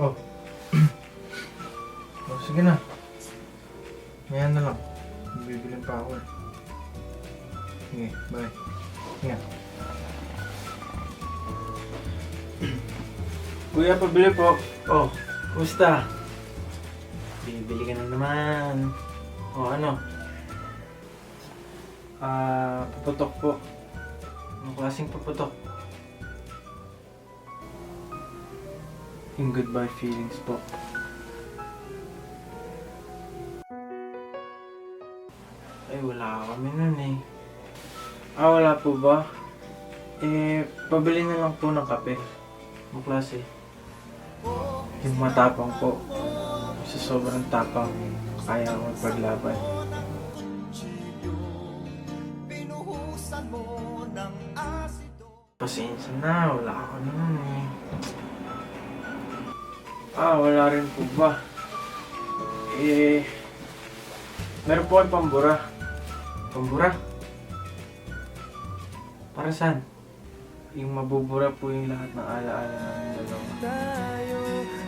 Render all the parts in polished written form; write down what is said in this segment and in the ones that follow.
Oh. Oh, sige na. Ngayon na lang. Bibilin pa ako eh. Sige, bye. Ingat. Kuya, pabili po. Oh, kumusta? Bibili ka na naman. Oh, ano? Paputok po. Anong klaseng paputok? Yung goodbye feelings po. Ay, wala kami nun eh. Wala po ba? Pabili na lang po ng kape. Anong klase? Yung matapang po. Sa sobrang tapang, kaya akong magpaglaban. Pasensya na, wala ako naman eh. Wala rin po ba? Meron po kayong pambura. Pambura? Para saan? Yung mabubura po yung lahat ng alaala namin dalawa. Tayo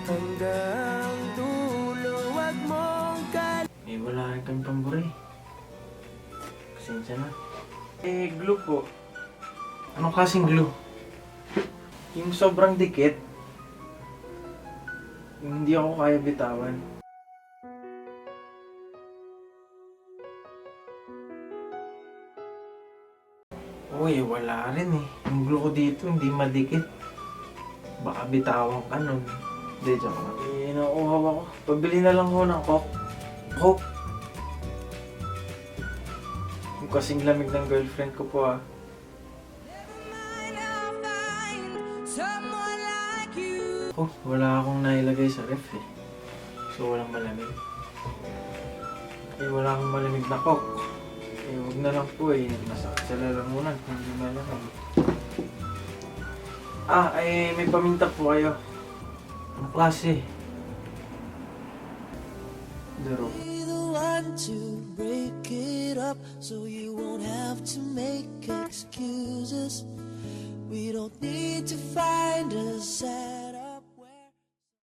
hanggang dulo, wag mong wala rin kami pambura eh. Pasensya na. Glue po. Anong klaseng glue? Yung sobrang dikit. Yung hindi ako kaya bitawan. Uy, wala rin eh. Yung glue ko dito hindi madikit. Baka bitawan ka nun. Hindi, joke lang. Nauuhaw ako. Pabili na lang ako ng Coke. Coke? Yung kasing lamig ng girlfriend ko po ah. Oh, wala akong nailagay sa ref eh. So walang malamig. Wala akong malamig na Coke. Huwag na lang po eh. Masakit sa lalamunan kung hindi malamig. May paminta po kayo. Anong klase? Daro. To break it up so you won't have to make excuses. We don't need to find a side.